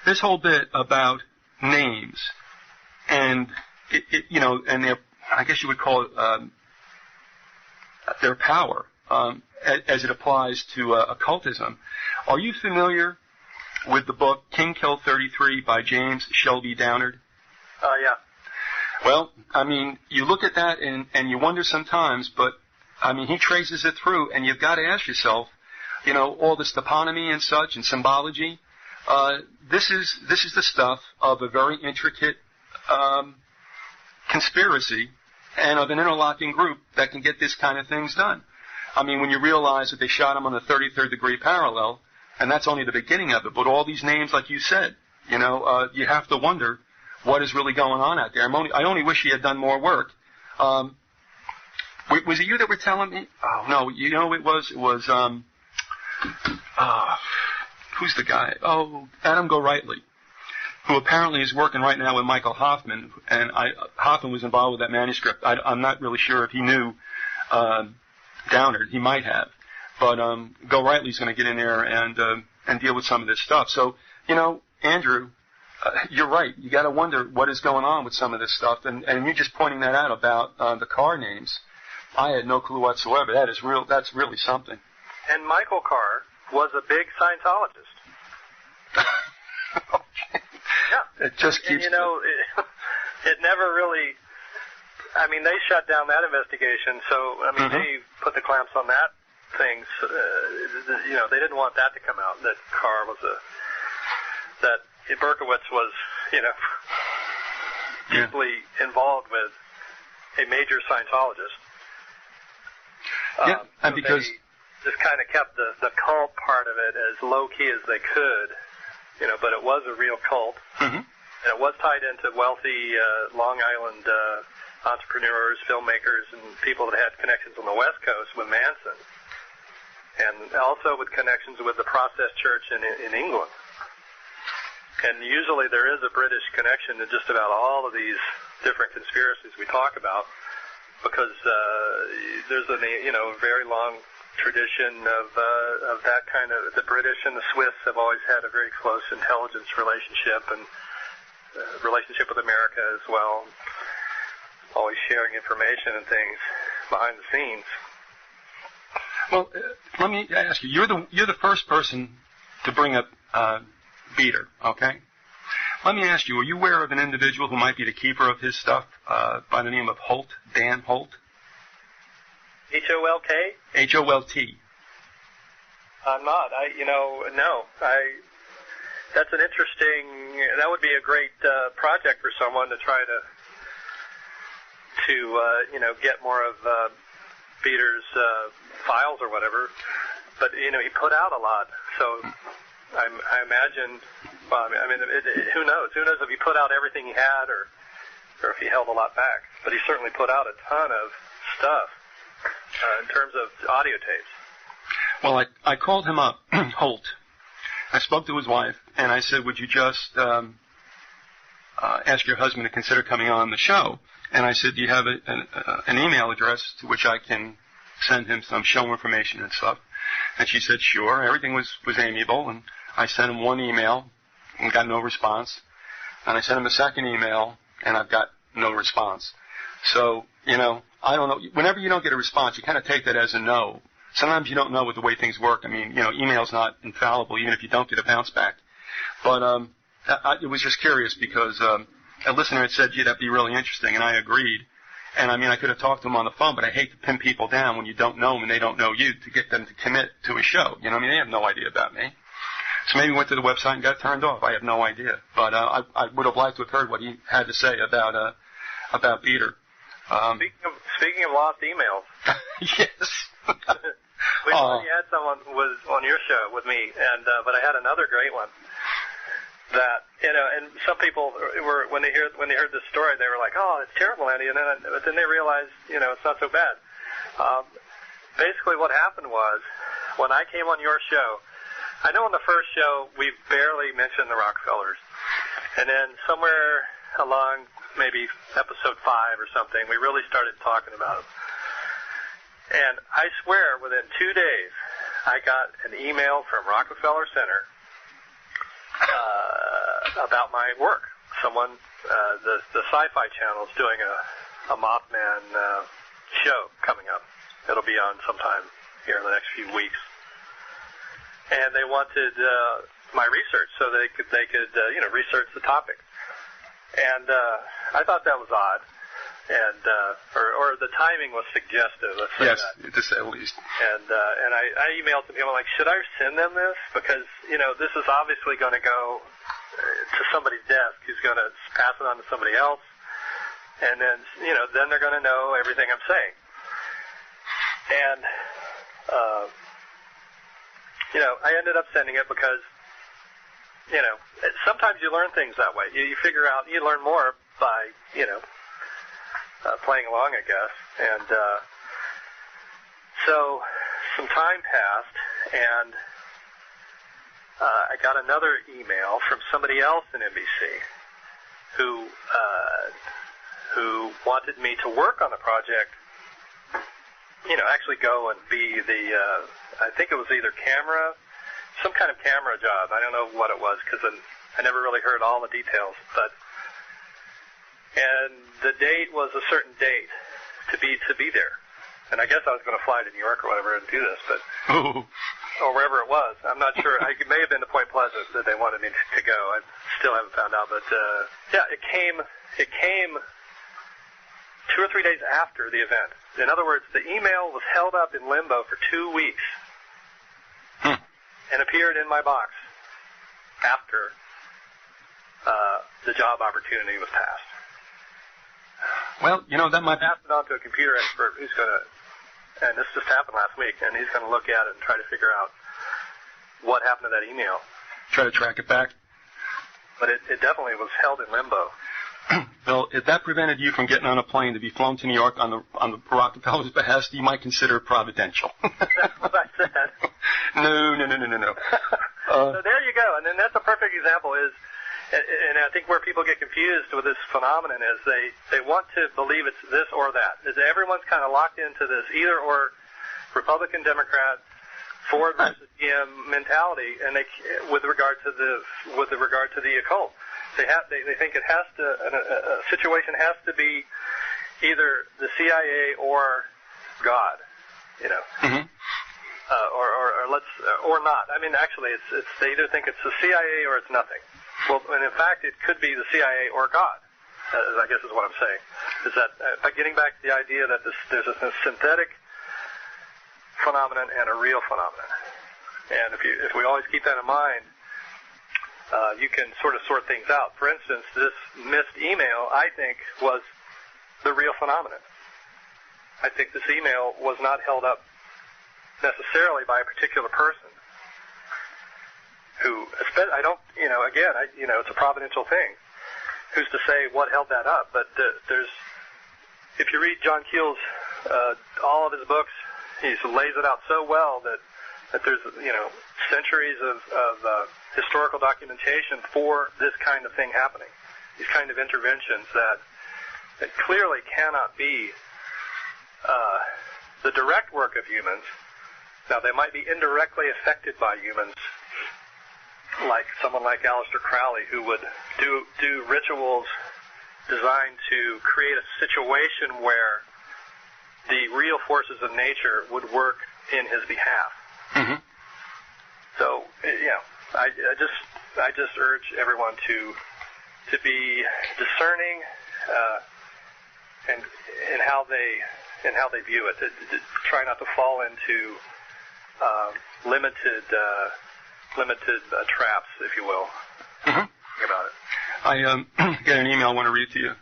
this whole bit about names and, and their, I guess you would call it, their power, as it applies to occultism. Are you familiar with the book King Kill 33 by James Shelby Downard? Yeah. Well, I mean, you look at that and you wonder sometimes, but, I mean, he traces it through, and you've got to ask yourself, all this toponymy and such and symbology, this is the stuff of a very intricate conspiracy and of an interlocking group that can get this kind of things done. I mean, when you realize that they shot him on the 33rd degree parallel, and that's only the beginning of it, but all these names, like you said, you have to wonder what is really going on out there. I only wish he had done more work. Was it you that were telling me? Oh, no, it was, who's the guy? Oh, Adam Gorightly, who apparently is working right now with Michael Hoffman, and Hoffman was involved with that manuscript. I'm not really sure if he knew Downard. He might have. But Gorightly's going to get in there and deal with some of this stuff. So, Andrew, you're right. You got to wonder what is going on with some of this stuff. And you're just pointing that out about the car names. I had no clue whatsoever. That's really something. And Michael Carr was a big Scientologist. Okay. Yeah. It just keeps... And, it never really... I mean, they shut down that investigation, so, they put the clamps on that thing. They didn't want that to come out, that Carr was that Berkowitz was, deeply involved with a major Scientologist. Yeah, and because... They just kind of kept the cult part of it as low-key as they could, but it was a real cult. Mm-hmm. And it was tied into wealthy Long Island entrepreneurs, filmmakers, and people that had connections on the West Coast with Hansen. And also with connections with the Process Church in England. And usually there is a British connection to just about all of these different conspiracies we talk about, because there's a very long tradition of that kind of. The British and the Swiss have always had a very close intelligence relationship, and relationship with America as well. Always sharing information and things behind the scenes. Well, let me ask you. You're the first person to bring up Beater, okay? Let me ask you. Are you aware of an individual who might be the keeper of his stuff by the name of Holt, Dan Holt? H-O-L-K? H-O-L-T. I'm not. No. That's an interesting. That would be a great project for someone to try to get more of Beater's files or whatever. But he put out a lot, so I imagine. Well, who knows? Who knows if he put out everything he had, or if he held a lot back? But he certainly put out a ton of stuff in terms of audio tapes. Well, I called him up, Holt. I spoke to his wife, and I said, would you just ask your husband to consider coming on the show? And I said, do you have an email address to which I can send him some show information and stuff? And she said, sure. Everything was amiable, and I sent him one email and got no response. And I sent him a second email, and I've got no response. So, I don't know. Whenever you don't get a response, you kind of take that as a no. Sometimes you don't know with the way things work. I mean, email's not infallible, even if you don't get a bounce back. But it was just curious because a listener had said, gee, that'd be really interesting, and I agreed. And I mean, I could have talked to them on the phone, but I hate to pin people down when you don't know them and they don't know you to get them to commit to a show. You know what I mean? They have no idea about me. So maybe went to the website and got turned off. I have no idea. But I would have liked to have heard what he had to say about Peter. Speaking of lost emails. Yes. We already had someone was on your show with me, and but I had another great one. That, you know, and some people were when they heard this story, they were like, "Oh, it's terrible, Andy," but then they realized, you know, it's not so bad. Basically, what happened was when I came on your show, I know on the first show we barely mentioned the Rockefellers, and then somewhere along maybe episode 5 or something, we really started talking about them. And I swear, within 2 days, I got an email from Rockefeller Center about my work. Someone, the Sci-Fi Channel is doing a Mothman show coming up. It'll be on sometime here in the next few weeks. And they wanted my research so they could research the topic. And I thought that was odd. And or the timing was suggestive. Let's say yes, that. to say the least. And I emailed them. I'm like, should I send them this? Because this is obviously going to go to somebody's desk who's going to pass it on to somebody else, and then then they're going to know everything I'm saying. And I ended up sending it because sometimes you learn things that way. You figure out you learn more by playing along, I guess. And so some time passed, and I got another email from somebody else in NBC who wanted me to work on the project, actually go and be the, I think it was either some kind of camera job. I don't know what it was because I never really heard all the details, and the date was a certain date to be there. And I guess I was going to fly to New York or whatever and do this, but or wherever it was. I'm not sure. It may have been to Point Pleasant that they wanted me to go. I still haven't found out, but it came 2 or 3 days after the event. In other words, the email was held up in limbo for 2 weeks and appeared in my box after the job opportunity was passed. Well, that might pass it on to a computer expert who's going to, and this just happened last week, and he's going to look at it and try to figure out what happened to that email. Try to track it back. But it definitely was held in limbo. Well, if that prevented you from getting on a plane to be flown to New York on the Rockefeller's behest, you might consider it providential. That's what I said. No. So there you go, and then that's a perfect example and I think where people get confused with this phenomenon is they want to believe it's this or that. Everyone's kind of locked into this either or Republican, Democrat, Ford versus GM mentality, and with regard to the occult, they think it has to a situation has to be either the CIA or God, or not. I mean, actually, it's they either think it's the CIA or it's nothing. Well, and in fact, it could be the CIA or God, I guess is what I'm saying. Is that by getting back to the idea that there's a synthetic phenomenon and a real phenomenon. And if we always keep that in mind, you can sort of sort things out. For instance, this missed email, I think, was the real phenomenon. I think this email was not held up necessarily by a particular person who, I don't, again, it's a providential thing. Who's to say what held that up? But if you read John Keel's, all of his books, he lays it out so well that there's, centuries of historical documentation for this kind of thing happening. These kind of interventions that clearly cannot be the direct work of humans. Now, they might be indirectly affected by humans, like someone like Aleister Crowley, who would do rituals designed to create a situation where the real forces of nature would work in his behalf. Mm-hmm. So, I just urge everyone to be discerning, and how they view it. To try not to fall into limited traps, if you will. Mm-hmm. Think about it. I get an email I want to read to you.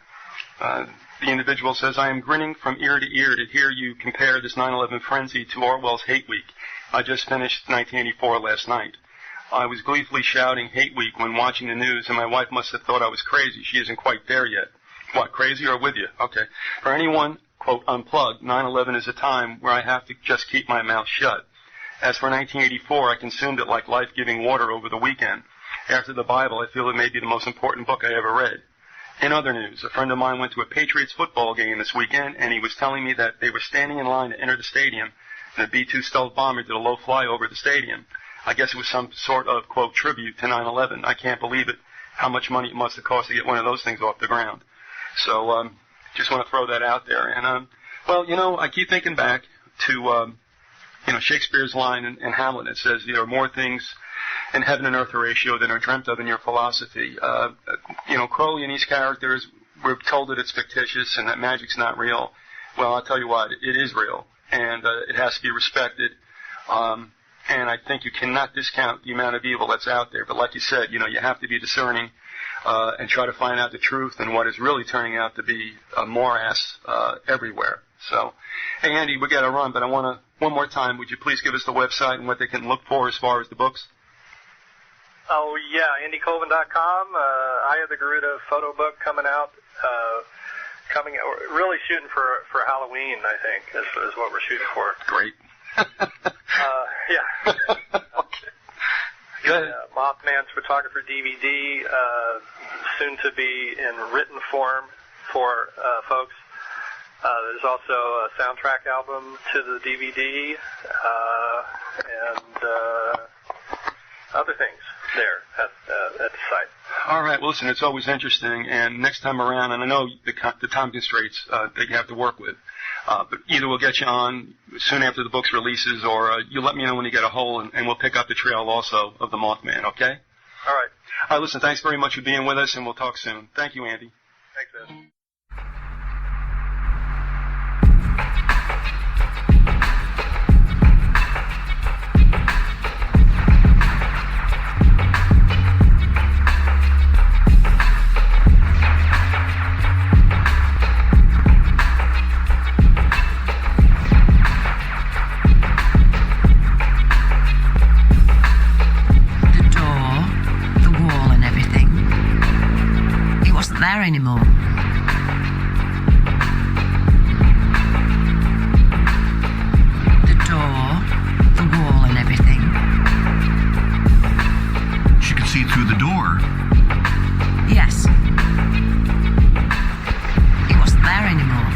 The individual says, I am grinning from ear to ear to hear you compare this 9/11 frenzy to Orwell's Hate Week. I just finished 1984 last night. I was gleefully shouting Hate Week when watching the news, and my wife must have thought I was crazy. She isn't quite there yet. What, crazy or with you? Okay. For anyone, quote, unplugged, 9/11 is a time where I have to just keep my mouth shut. As for 1984, I consumed it like life-giving water over the weekend. After the Bible, I feel it may be the most important book I ever read. In other news, a friend of mine went to a Patriots football game this weekend, and he was telling me that they were standing in line to enter the stadium, and a B-2 stealth bomber did a low fly over the stadium. I guess it was some sort of, quote, tribute to 9/11. I can't believe it, how much money it must have cost to get one of those things off the ground. So just want to throw that out there. And, well, you know, I keep thinking back to, Shakespeare's line in Hamlet. It says, there are more things in heaven and earth, Horatio, than are dreamt of in your philosophy. Crowley and these characters, we're told that it's fictitious and that magic's not real. Well, I'll tell you what, it is real, and it has to be respected. And I think you cannot discount the amount of evil that's out there. But like you said, you have to be discerning and try to find out the truth and what is really turning out to be a morass everywhere. So, hey, Andy, we got to run, but I want to, one more time, would you please give us the website and what they can look for as far as the books? Oh, yeah, andycolvin.com. Eye of the Garuda photo book coming out. Really shooting for Halloween, I think, is what we're shooting for. Great. Yeah. Okay. Good. Mothman's Photographer DVD, soon to be in written form for folks. There's also a soundtrack album to the DVD, and other things there at the site. All right. Well, listen, it's always interesting, and next time around, and I know the time constraints that you have to work with, but either we'll get you on soon after the book's releases, or you let me know when you get a hold, and we'll pick up the trail also of the Mothman, okay? All right. All right, listen, thanks very much for being with us, and we'll talk soon. Thank you, Andy. Thanks, Ed. Anymore. The door, the wall and everything. She could see through the door. Yes. It wasn't there anymore.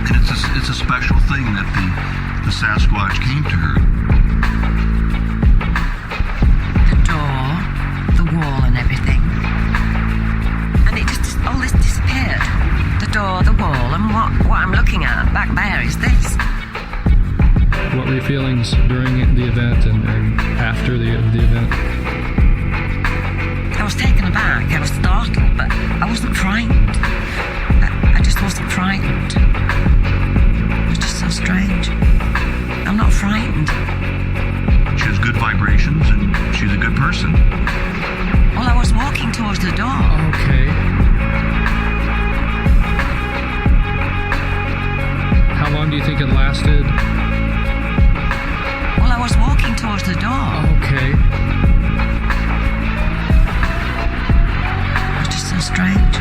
And it's a special thing that the Sasquatch came to her. The door, the wall and everything. All this disappeared. The door, the wall, and what I'm looking at back there is this. What were your feelings during the event and after the event? I was taken aback, I was startled, but I wasn't frightened. I just wasn't frightened. It was just so strange. I'm not frightened. She has good vibrations and she's a good person. Well, I was walking towards the door. Okay. How long do you think it lasted? Well, I was walking towards the door. Okay. It was just so strange.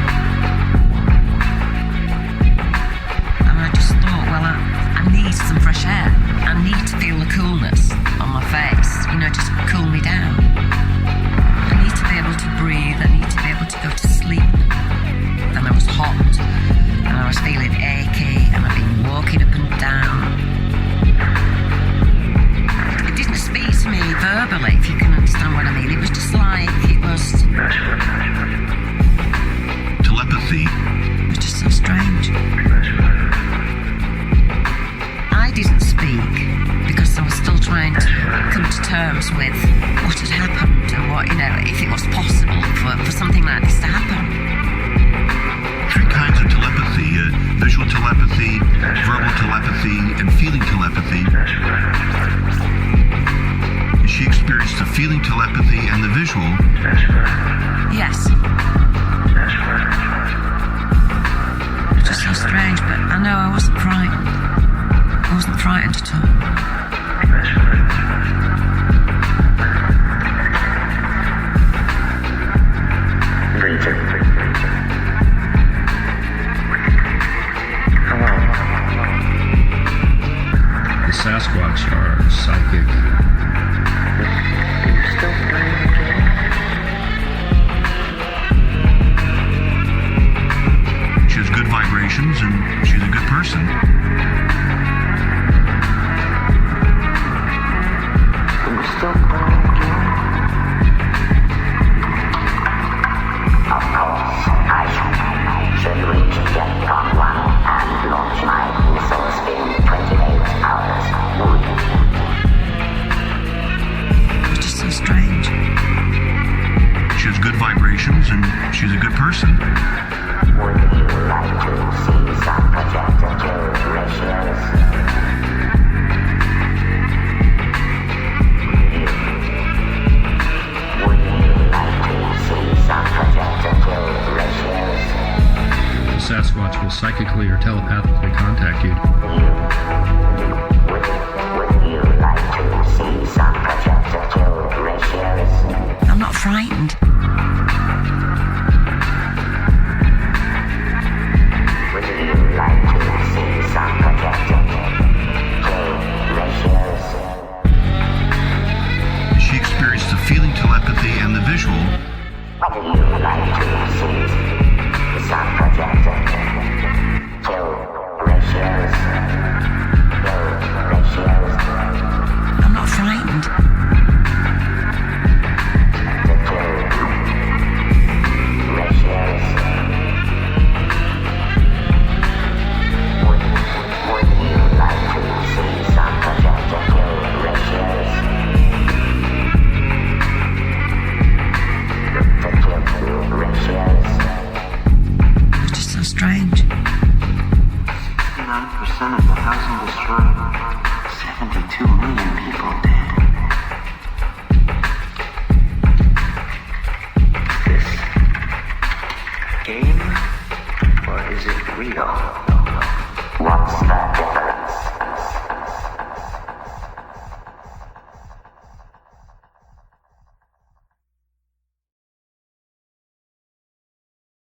And I just thought, well, I need some fresh air. I need to feel the coolness on my face, just cool me down. I need to be able to breathe. I need to be able to go to sleep. And I was hot, and I was feeling achy, and I've been walking up and down. It didn't speak to me verbally, if you can understand what I mean. It was just like it was... Telepathy. It was just so strange. I didn't speak because I was still trying to come to terms with what had happened and what, if it was possible for something like this to happen. telepathy and the visual. Yes. It's just so strange, but I know I wasn't frightened. I wasn't frightened at all. The Sasquatch are psychic. She has good vibrations and she's a good person. Of course, I should reach DEFCON 1 and launch my missiles in 28 hours. It's just so strange. She has good vibrations and she's a good person. Would you like to see some projector to ratios? Would you like to see some projector to ratios? The Sasquatch will psychically or telepathically contact you. Would you like to see some projector to ratios? I'm not frightened. Would you like to see some projector to ratios? She experienced the feeling, telepathy, and the visual. Would you like to see some projector to ratios? I'm not frightened. Would you like to see some projector to ratios? It's just so strange. 59% of the housing destroyed. 72 million people dead. Is this game or is it real?